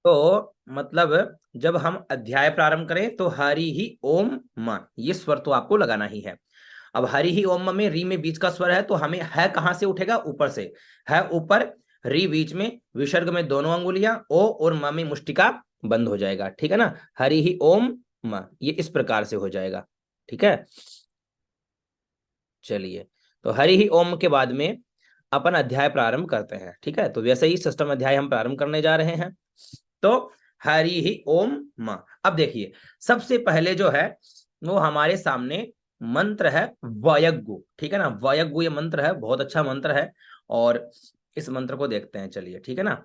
तो मतलब जब हम अध्याय प्रारंभ करें तो हरि ही ओम म, ये स्वर तो आपको लगाना ही है। अब हरि ही ओम में री में बीच का स्वर है, तो हमें है कहां से उठेगा, ऊपर से। है ऊपर, री बीच में, विसर्ग में दोनों अंगुलियां, ओ और म में मुष्टिका बंद हो जाएगा, ठीक है ना। हरि ही ओम म, ये इस प्रकार से हो जाएगा, ठीक है। चलिए, तो हरि ही ओम के बाद में अपन अध्याय प्रारंभ करते हैं, ठीक है। तो वैसे ही सिस्टम अध्याय हम प्रारंभ करने जा रहे हैं। तो हरि ही ओम म, अब देखिए, सबसे पहले जो है वो हमारे सामने मंत्र है वयगु, ठीक है ना। वयगु ये मंत्र है, बहुत अच्छा मंत्र है। और इस मंत्र को देखते हैं, चलिए, ठीक है ना।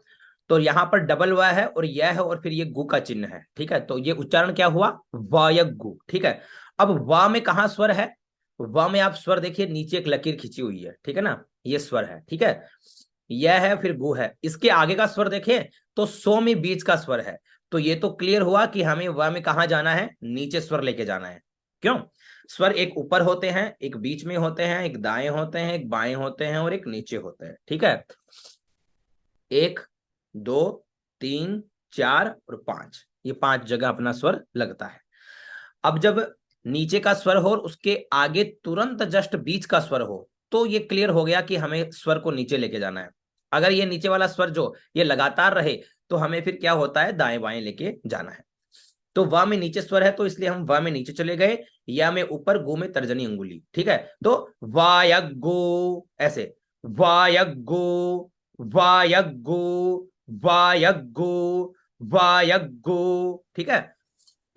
तो यहाँ पर डबल व है और यह है और फिर ये गु का चिन्ह है, ठीक है। तो ये उच्चारण क्या हुआ, वयगु, ठीक है। अब वा में कहाँ स्वर है, वा में आप स्वर देखिए, नीचे एक लकीर खींची हुई है, ठीक है ना, ये स्वर है, ठीक है। यह है फिर गु है, इसके आगे का स्वर देखें तो सो में बीच का स्वर है। तो ये तो क्लियर हुआ कि हमें व में कहा जाना है, नीचे स्वर लेके जाना है। क्यों, स्वर एक ऊपर होते हैं, एक बीच में होते हैं, एक दाएं होते हैं, एक बाएं होते हैं और एक नीचे होते हैं, ठीक है। एक, दो, तीन, चार और पांच, ये पांच जगह अपना स्वर लगता है। अब जब नीचे का स्वर हो और उसके आगे तुरंत जस्ट बीच का स्वर हो, तो ये क्लियर हो गया कि हमें स्वर को नीचे लेके जाना है। अगर ये नीचे वाला स्वर जो ये लगातार रहे, तो हमें फिर क्या होता है, दाएं बाएं लेके जाना है। तो वा में नीचे स्वर है, तो इसलिए हम वा में नीचे चले गए, या में ऊपर, गो में तर्जनी अंगुली, ठीक है। तो वायगो, ऐसे, वायगो, वायगो, वायगो, वायगो, ठीक है।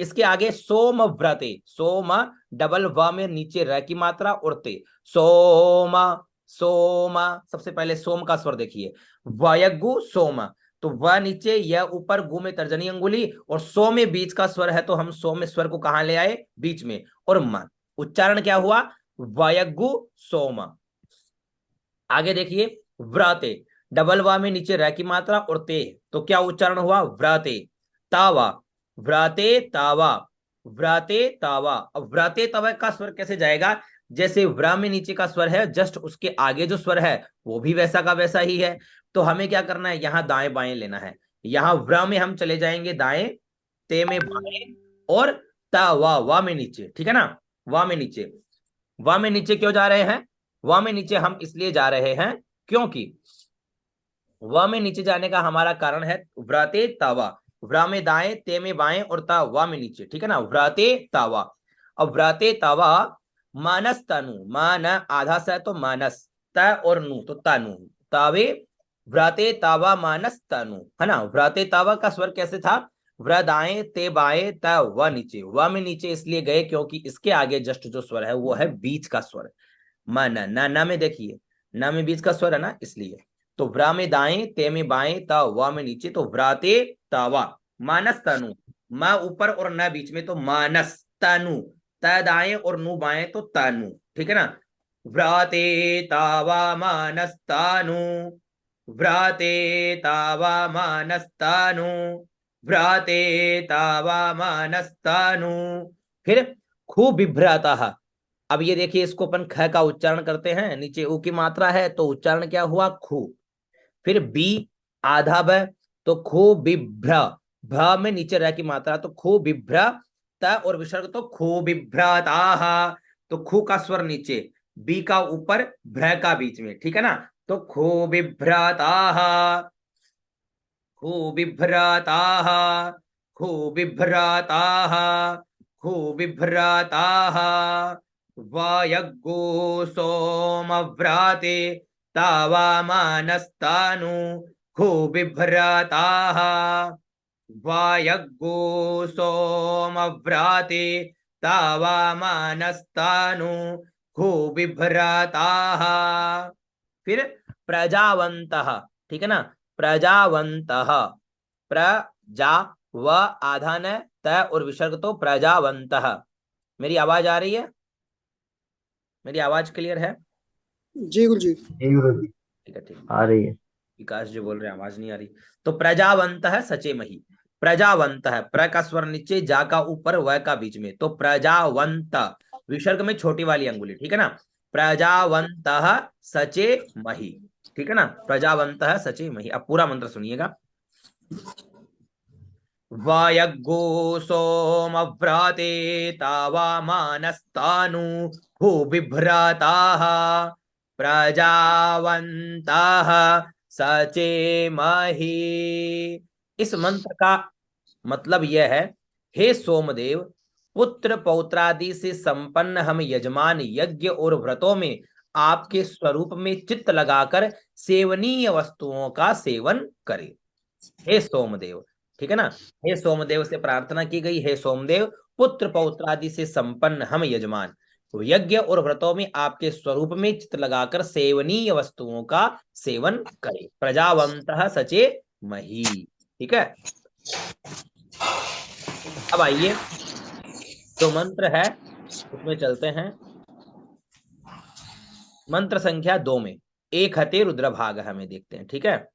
इसके आगे सोम व्रते, सोम डबल व में नीचे र की मात्रा और ते, सोम, सोम, सबसे पहले सोम का स्वर देखिए, वयगु सोम। तो व नीचे, यह ऊपर, गु में तर्जनी अंगुली और सो में बीच का स्वर है, तो हम सो में स्वर को कहां ले आए, बीच में, और म, उच्चारण क्या हुआ, वयगु सोम। आगे देखिए, व्राते, डबल वा में नीचे र की मात्रा और ते, तो क्या उच्चारण हुआ, व्राते तावा, व्राते तावा, व्राते तावा। अब व्राते तावा का स्वर कैसे जाएगा, जैसे व्रा में नीचे का स्वर है, जस्ट उसके आगे जो स्वर है वो भी वैसा का वैसा ही है। तो हमें क्या करना है, यहां दाएं बाएं लेना है। यहां व्रा में हम चले जाएंगे दाएं, ते में बाएं, और ता वा में नीचे, ठीक है ना। वा में नीचे, वा में नीचे क्यों जा रहे हैं, वा में नीचे हम इसलिए जा रहे हैं क्योंकि व में नीचे जाने का हमारा कारण है व्राते तावा, व्रा में दाएं, ते में बाएं और ता वा में नीचे, ठीक है ना, व्राते तावा। अब व्राते तावा, मानस तनु, मान आधा सा है तो मानस, त और नु तो तानु, तावे, व्राते तावा मानस तनु, है ना। व्राते तावा का स्वर कैसे था, व्र दाएं, ते बाएं, त व नीचे, व में नीचे इसलिए गए क्योंकि इसके आगे जस्ट जो स्वर है वो है बीच का स्वर, मन ना में देखिए, न में बीच का स्वर है ना, इसलिए। तो व्रा में दाएं, ते में बाएं, ता वा में नीचे, तो व्राते तावा, मानस तनु, म ऊपर और न बीच में, तो मानस तनु, त दाएं और नु बाएं, तो तनु, ठीक है ना। व्राते तावा मानस तानु, व्राते तावा मानस तानु, व्राते तावा मानस तानु। फिर खूब बिभ्राता, अब ये देखिए, इसको अपन ख का उच्चारण करते हैं, नीचे ऊ की मात्रा है, तो उच्चारण क्या हुआ, खू। फिर बी, आधा ब, तो खू बिभ्र, भ में नीचे रह की मात्रा, तो खू बिभ्र, त और विसर्ग, तो खू बिभ्रताः, तो खू का स्वर नीचे, बी का ऊपर, भ्र का बीच में, ठीक है ना। तो खू बिभ्रताः, खू बिभ्रताः, खू बिभ्रताः, खू बिभ्रताः, वायगो सोमव्राते तावामानस्तानु, खू बिभ्रताः, वायगो सोमव्राते तावामानस्तानु, खू बिभ्रताः। फिर प्रजावंतः, ठीक है ना, प्रजावंतः, प्रजा व आधा न, त और विसर्ग, तो प्रजावंतः। मेरी आवाज आ रही है, मेरी आवाज क्लियर है, जी गुरु जी। जी गुरु जी। ठीक है, ठीक। आ रही है। विकास जी बोल रहे हैं आवाज नहीं आ रही। तो प्रजावंत है सचे मही, प्रजावंत है, प्र का स्वर नीचे, जा का ऊपर, व का बीच में, तो प्रजावंत, विसर्ग में छोटी वाली अंगुली, ठीक है ना। प्रजावंत सचे मही, ठीक है ना, प्रजावंत सचे मही। अब पूरा मंत्र सुनिएगा, वायग्गो सोमव्राते तावामानस्तानु भूबिभ्रताः प्रजावन्तः सचेमहि। इस मंत्र का मतलब यह है, हे सोमदेव, पुत्र पौत्रादि से संपन्न हम यजमान यज्ञ और व्रतों में आपके स्वरूप में चित्त लगाकर सेवनीय वस्तुओं का सेवन करें। हे सोमदेव, ठीक है ना। हे सोमदेव से प्रार्थना की गई, हे सोमदेव, पुत्र पौत्र आदि से संपन्न हम यजमान यज्ञ और व्रतों में आपके स्वरूप में चित्त लगाकर सेवनीय वस्तुओं का सेवन करें। प्रजावंतः सचे मही। ठीक है। अब आइए, जो मंत्र है उसमें चलते हैं। मंत्र संख्या 2 में एक हते रुद्र भाग हमें देखते हैं। ठीक है,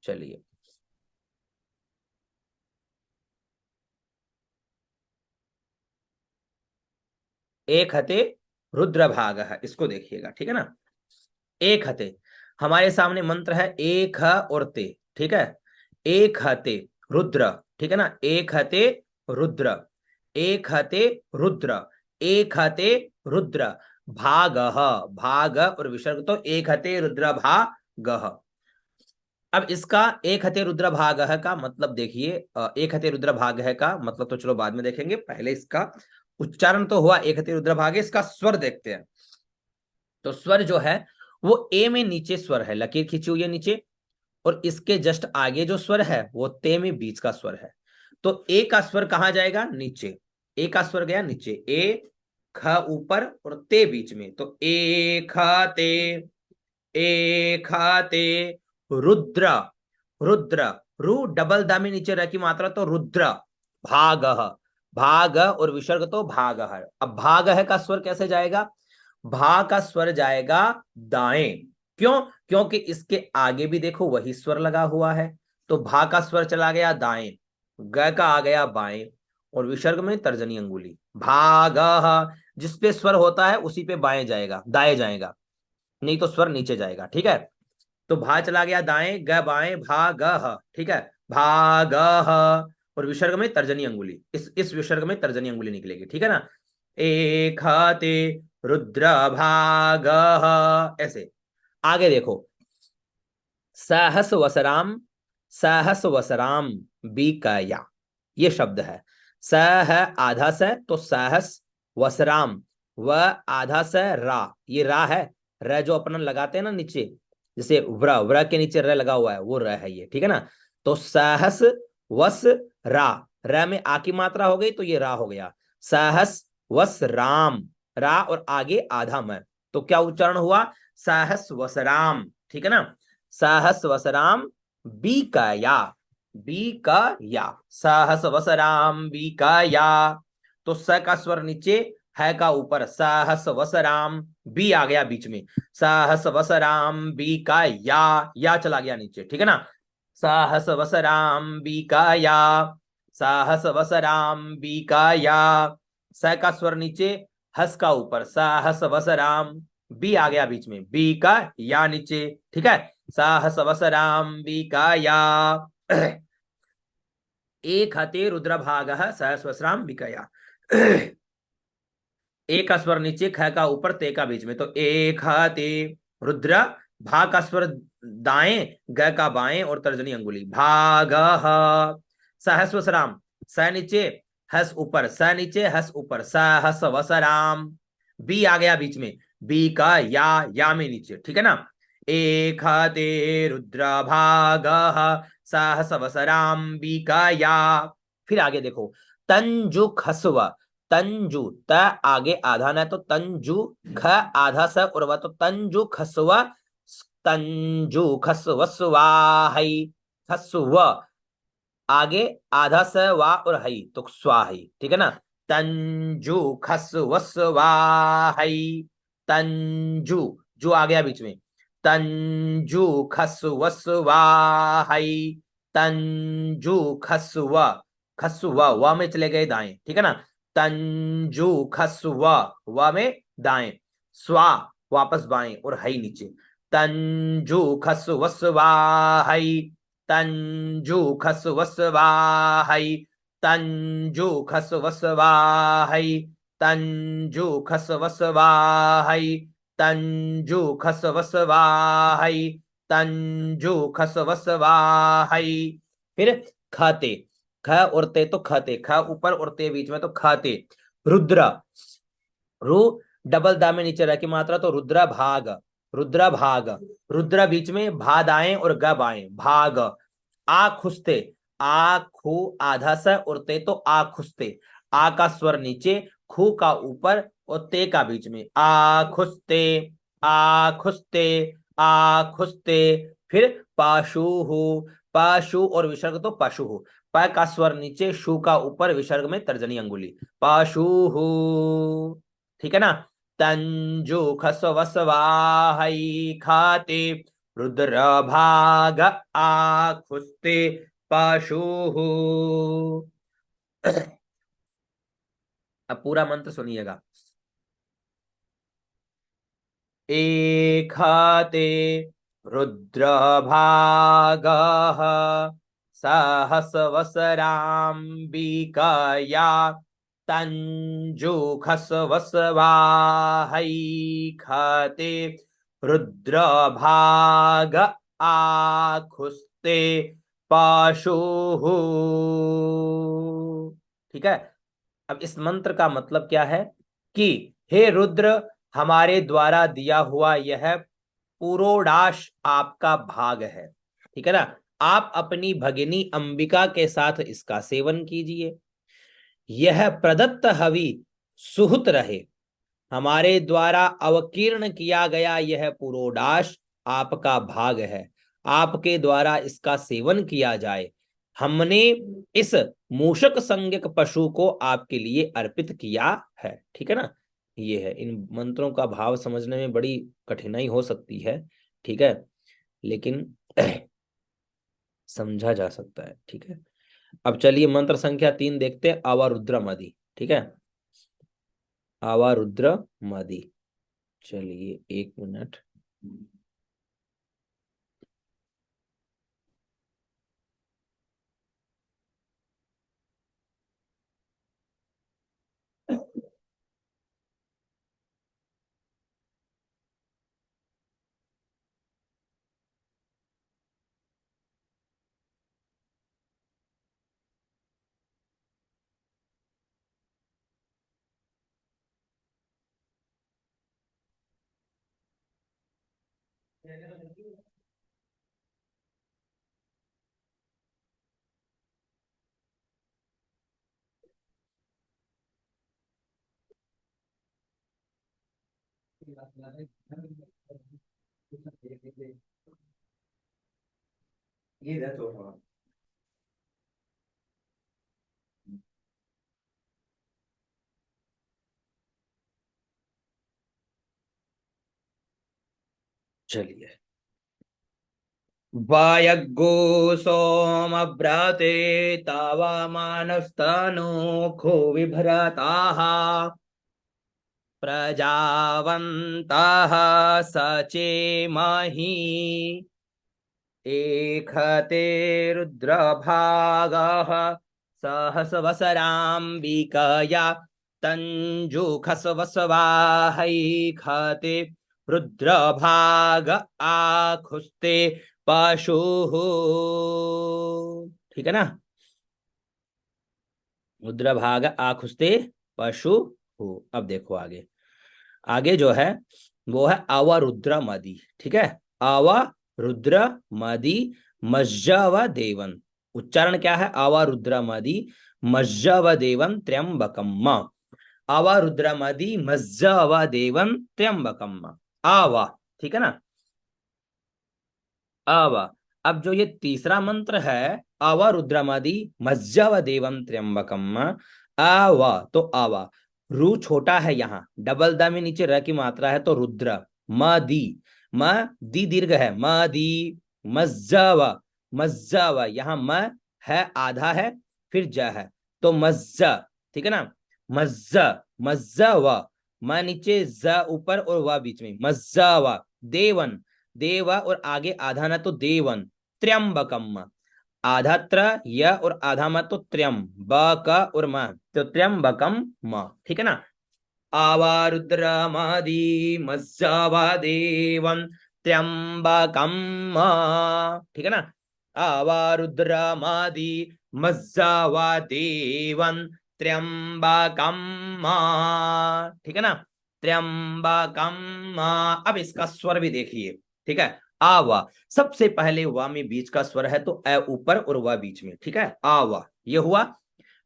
चलिए। एक हते रुद्र भाग है, इसको देखिएगा। ठीक है ना। एक हते, हमारे सामने मंत्र है एक ह और ते। ठीक है, एक हते रुद्र। ठीक है ना, एक हते रुद्र, एक हते रुद्र, एक हते रुद्र भाग, भाग और विसर्ग, तो एक हते रुद्र भाग। अब इसका एक हते रुद्र भाग का मतलब देखिए। एक हते रुद्र भाग है का मतलब तो चलो बाद में देखेंगे, पहले इसका उच्चारण तो हुआ एक हते रुद्र भाग। इसका स्वर देखते हैं। तो स्वर जो है वो ए में नीचे स्वर है, लकीर खींची हुई है नीचे, और इसके जस्ट आगे जो स्वर है वो ते में बीच का स्वर है। तो ए का स्वर कहां जाएगा? नीचे। ए का स्वर गया नीचे, ए ख ऊपर और ते बीच में, तो ए ख ते, ए ख ते रुद्र। रुद्र, रु डबल द में नीचे रह की मात्रा, तो रुद्र भाग। भाग और विसर्ग तो भाग है। अब भाग है का स्वर कैसे जाएगा? भा का स्वर जाएगा दाएं। क्यों? क्योंकि इसके आगे भी देखो वही स्वर लगा हुआ है, तो भा का स्वर चला गया दाएं, ग का आ गया बाएं, और विसर्ग में तर्जनी अंगुली भाग। जिस पे स्वर होता है उसी पे बाएं जाएगा, दाएं जाएगा, नहीं तो स्वर नीचे जाएगा। ठीक है, तो भा चला गया दाएं, ग बाएं, भा ग। ठीक है, भा ग, और विसर्ग में तर्जनी अंगुली, इस विसर्ग में तर्जनी अंगुली निकलेगी। ठीक है ना। एक ते रुद्र भाग, ऐसे। आगे देखो, सहस वसराम, सहस वसराम बीकया, ये शब्द है। स है आधा स, तो सहस वसराम, व आधा स रा, ये रा है। र जो अपन लगाते हैं ना नीचे, जैसे व्र, व्र के नीचे र लगा हुआ है, वो र है ये। ठीक है ना। तो सहस वस रा, र में आ की मात्रा हो गई तो ये रा हो गया। सहस वस राम, रा और आगे आधा में, तो क्या उच्चारण हुआ? सहस वसराम। ठीक है ना। सहस वसराम बीकया, बीकया, सहस वसराम बीकया। तो स का स्वर नीचे, है का ऊपर, सहस वसराम, बी आ गया बीच में, सहस वसराम बीकया, या चला गया नीचे। ठीक है ना। सहस वसराम बीकया, सहस वसराम बीकया। स का स्वर नीचे, हस का ऊपर, सहस वसराम, बी आ गया बीच में, बी का या नीचे। ठीक है, साहस वसराम्बिकाया। एक हते रुद्र भाग सहस वसराम्बिकाया। एक का स्वर नीचे, ख का ऊपर, ते का बीच में, तो एक हते रुद्र, भा का स्वर दाएं, ग का बाएं और तर्जनी अंगुली भाग। सहस वसराम, स नीचे हस ऊपर, स नीचे हस ऊपर, सहस वसराम, बी आ गया बीच में, बी का या में नीचे। ठीक है ना। एक हते रुद्र भाग सहस वसराम्बिकाया। फिर आगे देखो, तंजु खसव, तंजु, त आगे आधा न, तो तंजु, ख आधा स और व, तो तंजु खसव, तंजु खसवस्वाहै, खसव आगे आधा स वा और हई, तो स्वाहई। ठीक है ना। तंजु खसवस्वाहै, तंजु, जो आ गया बीच में, तंजु खसवस्वाहै, तंजु खसव, खसव व में चले गए दाएं। ठीक है ना। तंजु खसव, व में दाएं, स्वा वापस बाएं और हई नीचे, तंजु खसवस्वाहै, तंजूखसवसवाहै तंजूखसवसवाहै तंजूखसवसवाहै तंजूखसवसवाहै तंजूखसवसवाहै। फिर खाते, ख उड़ते तो खाते, ख ऊपर उड़ते बीच में तो खाते। रुद्र, रु डबल दा में नीचे रह की मात्रा तो रुद्र भाग, रुद्र भाग, रुद्र बीच में भा दाएं और ग बाएं, भाग। आ खुस्ते, आ खू आधा सा उड़ते तो आ खुस्ते, आ का स्वर नीचे, खू का ऊपर और ते का बीच में, आ खुस्ते, आ खुस्ते, आ खुस्ते। फिर पाशु हो, पाशु और विसर्ग तो पशु हो, प का स्वर नीचे, शु का ऊपर, विसर्ग में तर्जनी अंगुली, पाशु हो। ठीक है ना। तंजु खसवसवाहै खाते, रुद्र भाग आखुस्ते पाशु। अब पूरा मंत्र सुनिएगा। एखाते रुद्र भागः सहस्वसराम्बिकया तंजूखसवसवाहै खाते रुद्र भाग आखुस्ते पाशुः। ठीक है। अब इस मंत्र का मतलब क्या है कि हे रुद्र, हमारे द्वारा दिया हुआ यह पुरोडाश आपका भाग है। ठीक है ना। आप अपनी भगिनी अंबिका के साथ इसका सेवन कीजिए। यह प्रदत्त हवि सुहुत रहे। हमारे द्वारा अवकीर्ण किया गया यह पुरोडाश आपका भाग है। आपके द्वारा इसका सेवन किया जाए। हमने इस मूषक संज्ञक पशु को आपके लिए अर्पित किया है। ठीक है ना। ये है, इन मंत्रों का भाव समझने में बड़ी कठिनाई हो सकती है। ठीक है, लेकिन समझा जा सकता है। ठीक है। अब चलिए मंत्र संख्या 3 देखते हैं, आवारुद्र मदि। ठीक है, आवारुद्र मदि। चलिए 1 मिनट। चलिए, वायग्गो सोमव्रते तावामानस्तनो खो विभ्रताः प्रजावन्तः सचेमहि एखते रुद्रभागः सहस्वसराम्बिकया तंजूखसवसवाहैखते रुद्रभाग आखुस्ते पशुः। ठीक है ना। रुद्रभाग आखुस्ते पशु हो। अब देखो आगे, आगे जो है वो है आवारुद्र मदि। ठीक है, आवारुद्र मदि मज्जव देवन। उच्चारण क्या है? आवारुद्र मदि मज्जव देवन त्र्यंबकम। आवारुद्र मदि मज्जव देवन त्र्यंबकम। आवा। ठीक है ना, आवा। अब जो ये तीसरा मंत्र है, आवा रुद्रमदि मज्जव देवम त्र्यंबकम, आवा तो आवा, रू छोटा है यहाँ, डबल द में नीचे र की मात्रा है तो रुद्र, म दी, म दी दीर्घ है, म दी मज्जव, मज्जव यहाँ म है आधा है फिर ज है तो मज्ज। ठीक है ना, मज्ज, मज्जव, म नीचे ज ऊपर और व बीच में, मज्जव देवन, देव और आगे आधा ना तो देवन, त्र्यंबकम, आधा त्र य और आधा म, तो त्र्यम ब क और म, तो त्र्यंबकम म, ठीक है ना। आवा रुद्रमादि मज्जावा देवं त्र्यंबकम म, ठीक है ना। आवा रुद्रमादि मज्जावा देवं त्र्यंबकम म, ठीक है ना। त्र्यंबकम म। अब इसका स्वर भी देखिए, ठीक है। आवा, सबसे पहले वा में बीच का स्वर है, तो अ ऊपर और वा बीच में, ठीक है। आवा ये हुआ।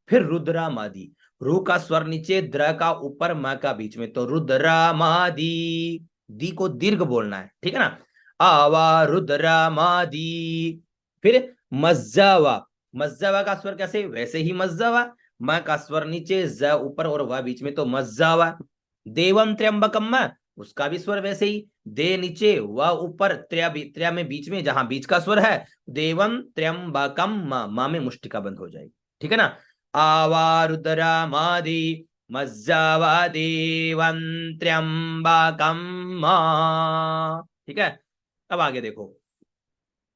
फिर रुद्रामादि, रू का स्वर नीचे, द्र का ऊपर, म का बीच में, तो रुद्रामादि, दी को दीर्घ बोलना है, ठीक है ना। आवा रुद्रामादि। फिर मज्जावा, मज्जावा का स्वर कैसे, वैसे ही मज्जावा, म का स्वर नीचे, ज ऊपर और व बीच में, तो मज्जावा। देवम त्र्यंबकम, उसका भी स्वर वैसे ही, दे नीचे व ऊपर, त्र्या में बीच में, जहां बीच का स्वर है, देवम त्र्यंबकम म में मुष्टिका बंद हो जाएगी, ठीक है ना। आवा रुद्रमादि मज्जावा देवं त्र्यंबकम म, ठीक है। अब आगे देखो,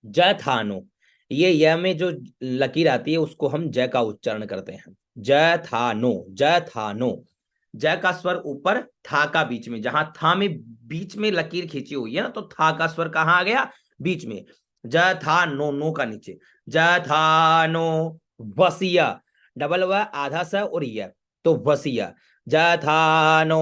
जथानो, ये य में जो लकीर आती है उसको हम ज का उच्चारण करते हैं। जथानो, जथानो, ज का स्वर ऊपर, था का बीच में, जहां था में बीच में लकीर खींची हुई है ना, तो था का स्वर कहां आ गया, बीच में। जथानो, नो का नीचे, जथानो। वसिया, डबल व आधा स और य, तो वसिया, जथानो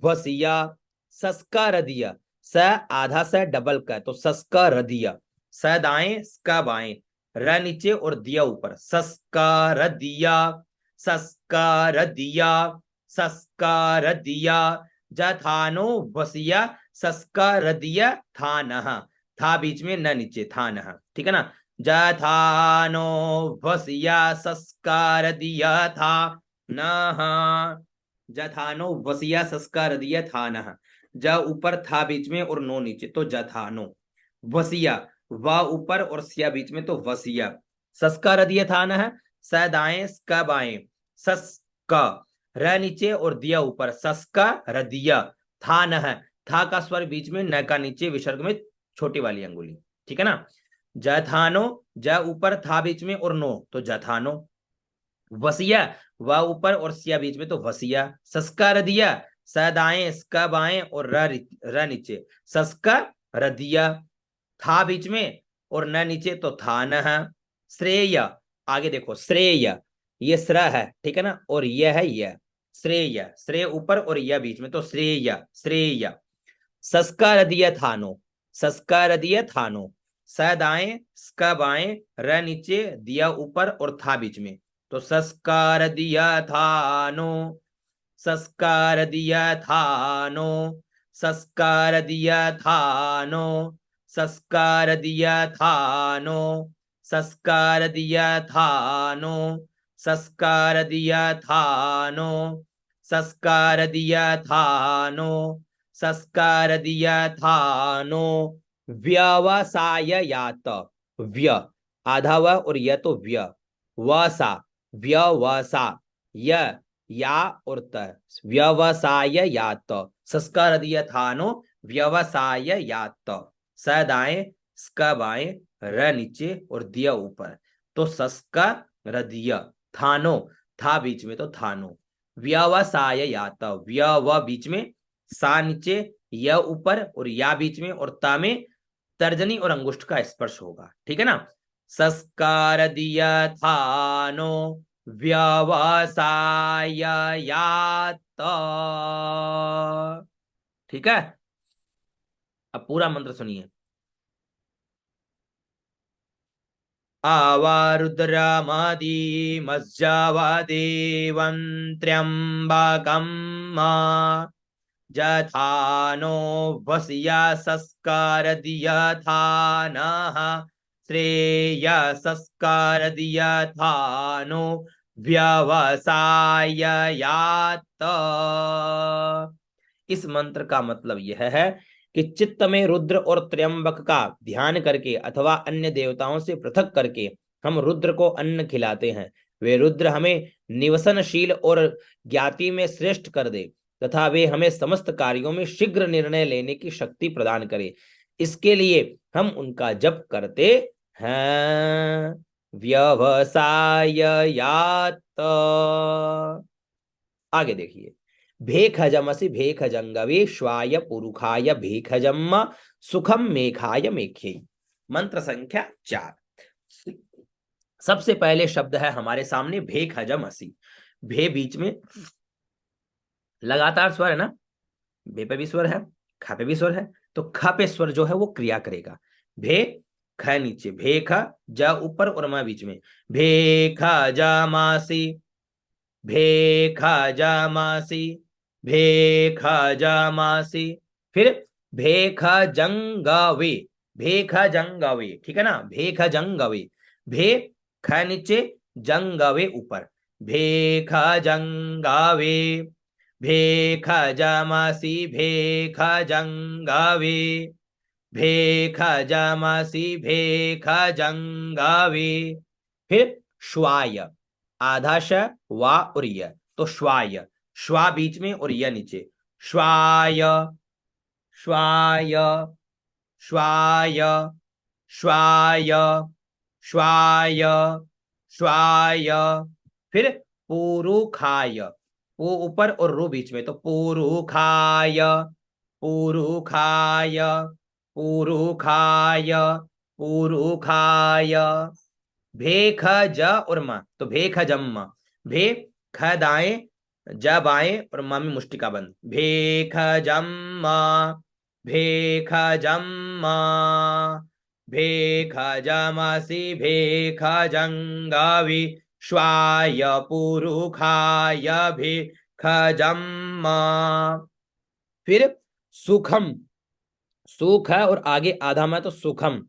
वसिया। सस्कार दिया, स आधा स डबल का, तो सस्कार दिया, स दाएं स्का बाएं, र नीचे और दिया ऊपर, सस्कार दिया, सस्कार दिया, सस्कार दिया। जथानो वसिया सस्कार दिया थानः, था बीच में, न नीचे, थानः, ठीक है ना। जथानो वसिया सस्कार दिया था न, जथानो वसिया सस्कार दिया थानः, ज ऊपर, था बीच में और नो नीचे, तो जथानो वसिया, व ऊपर और सिया बीच में, तो वसिया। सस्कार दिया थानः, स दाएं स्क बाएं, सस का, र नीचे और दिया ऊपर, सस्का रदिया। थानः, था का स्वर बीच में, न का नीचे, विसर्ग में छोटी वाली अंगुली, ठीक है ना। जथानो, ज ऊपर, था बीच में और नो, तो जथानो। वसिया, व ऊपर और सिया बीच में, तो वसिया। सस्का रदिया, स दाएं स्क बाएं और र नीचे, सस्का रदिया। था बीच में और न नीचे, तो थानः। श्रेय, आगे देखो, श्रेय, ये श्र है, ठीक है ना, और यह है यह, श्रेय, श्रेय ऊपर और यह बीच में, तो श्रेय, श्रेय। सस्कार दिया थानो, सस्कार दिया थानो, स दाएं स्क बाएं, र नीचे, दिया ऊपर और था बीच में, तो सस्कार दिया थानो, सस्कार दिया थानो, सस्कार दिया थानो, सस्कार दिया थानो, सस्कार दिया थानो, सस्कार दिया थानो, सस्कार दिया थानो, सस्कार दिया थानो। व्यवसाय यात, व्य आधा व और य, तो व्य, वसा, व्यवसा, य या और त, व्यवसाय यात, संस्कार दिया थानो, व्यवसाय यात, स दाएं स्क बाएं, र नीचे और दिया ऊपर, तो संस्कार दिया, थानो, था बीच में, तो थानो। व्यवसाय यात, व्यव बीच में, सा नीचे, य ऊपर और या बीच में, और ता में तर्जनी और अंगुष्ठ का स्पर्श होगा, ठीक है ना। संस्कार दिया थानो व्यवसाय यात, ठीक है। अब पूरा मंत्र सुनिए। आवा रुद्रमादि मज्जावा देवं त्र्यंबकं जथानो वस्या संस्कार दिया थानः, श्रेय संस्कार दिया थानो व्यवसाय यात। इस मंत्र का मतलब यह है कि चित्त में रुद्र और त्र्यंबक का ध्यान करके अथवा अन्य देवताओं से पृथक करके हम रुद्र को अन्न खिलाते हैं। वे रुद्र हमें निवसनशील और ज्ञाति में श्रेष्ठ कर दे तथा वे हमें समस्त कार्यों में शीघ्र निर्णय लेने की शक्ति प्रदान करे। इसके लिए हम उनका जप करते हैं। व्यवसाययात। आगे देखिए, भेखजमसि भेखजंगवे श्वाय पुरुखाय भेखजम सुखम मेघाय मेघ्यै। मंत्र संख्या 4। सबसे पहले शब्द है हमारे सामने भेखजमसि। भे बीच में लगातार स्वर है ना, भे पे भी स्वर है, ख पे भी स्वर है, तो ख पे स्वर जो है वो क्रिया करेगा। भे, ख नीचे, भे ख, ज ऊपर और म बीच में, भे ख ज मासी, भे ख ज मासी, भे ख ज मासी। फिर भे ख जंगवे, भे ख जंगवे, ठीक है ना, भे ख जंगवे, भे ख नीचे, जंगवे ऊपर, भे ख जंगवे, भेख जमसी भेख जंगवे, भेख जमसी भेख जंगवे। फिर श्वाय, आधा श, वा और य, तो श्वाय, श्वा बीच में और य नीचे, Thway, Thway, Thway, Thway, Thway, Thway. फिर पुरुखाय, पू ऊपर और रू बीच में, तो पुरुखाय, पुरुखाय, पुरुखाय, पुरुखाय। भेख ज और म, तो भेख जम, भे ख दाएं, ज बाएं और म में मुष्टिका बंद, भेख जम, भेख जम, भेख जमसि भेख जंगवी श्वाय पुरुखाय भेख जम। फिर सुखम, सुख है और आगे आधा में, तो सुखम,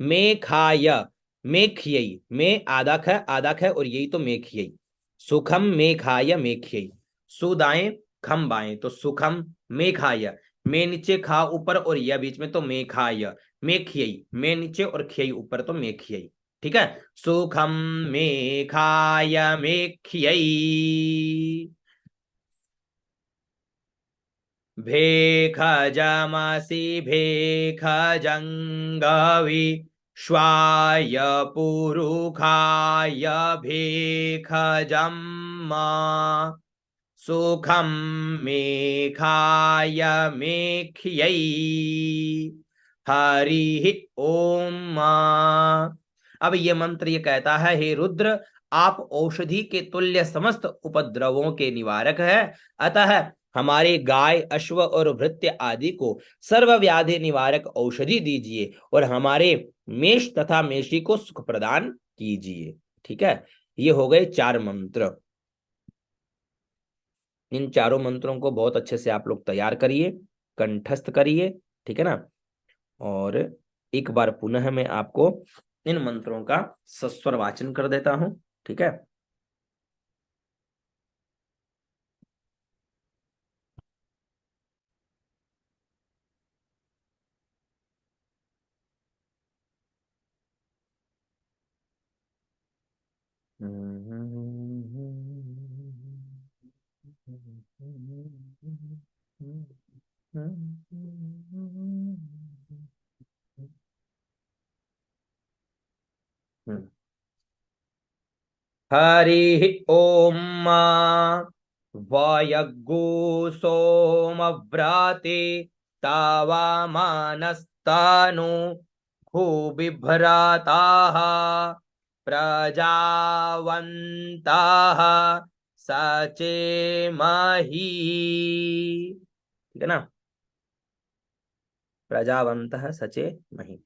में खाय, में खियई, में आधा ख, आधा ख और यही तो में खियई, सुखम में खाय में खियई, सुदाएं, खम बाएं, तो सुखम में खाय, में नीचे, खा ऊपर और यह बीच में, तो में खाय, में खियई, में नीचे और खियई ऊपर, तो में खियई। ठीक है, सुखम में खाय में खियई। भेख जमसि भेख जंगवी श्वाय पुरुखाय भेख जम सुखम मेघाय मेख्यै। हरि ओम। अब ये मंत्र ये कहता है, हे रुद्र, आप औषधि के तुल्य समस्त उपद्रवों के निवारक है, अतः हमारे गाय, अश्व और भृत्य आदि को सर्वव्याधि निवारक औषधि दीजिए और हमारे मेष तथा मेषी को सुख प्रदान कीजिए। ठीक है, ये हो गए 4 मंत्र। इन चारों मंत्रों को बहुत अच्छे से आप लोग तैयार करिए, कंठस्थ करिए। ठीक है ना, और एक बार पुनः मैं आपको इन मंत्रों का सस्वर वाचन कर देता हूं। ठीक है, हरि ओम। वयग्गो सोमव्राते तावामानस्तानु भूबिभ्राताः प्रजावन्ताः सचेमहि। ठीक है ना, प्रजावंतः सचेमहि।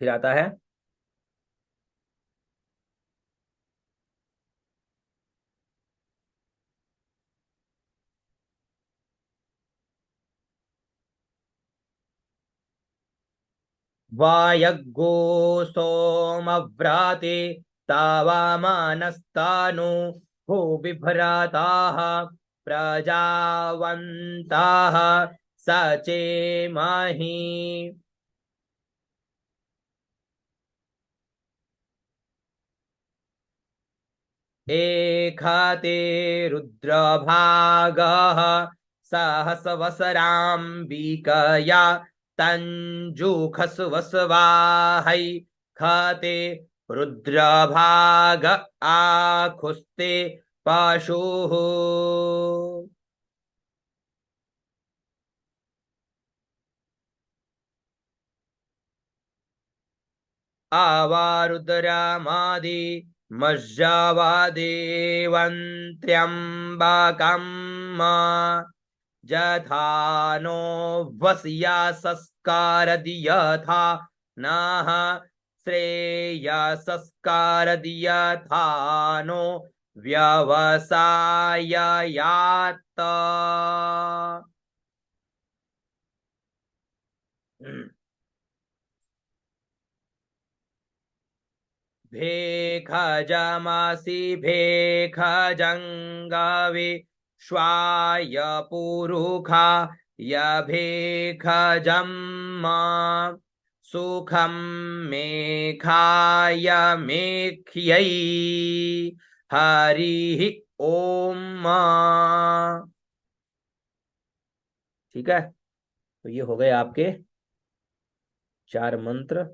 फिर आता है, वायग्गो सोमव्राते तावामानस्तानु भूबिभ्राताः प्रजावन्ताः सचेमहि। एखाते रुद्रभागः सहस्रवसराम्बिकया तञ्जुखस्वस्वाहै खाते रुद्रभाग आखुस्ते पाशुः आवारुद्रमादि मज्जावादेवन्त्र्यम्बकम् जथानो वस्या संस्कारदियथा नः श्रेयसंस्कारदियथा नो व्यवसाययात् भेखजमसि भेखजङ्गवे श्वाय पुरुखा यभेखजम् सुखं मेखाय मेख्यै हरिः ओम। ठीक है, तो ये हो गए आपके 4 मंत्र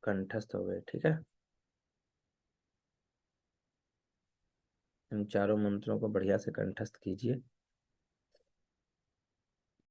कंठस्थ हो गए। ठीक है, इन चारों मंत्रों को बढ़िया से कंठस्थ कीजिए।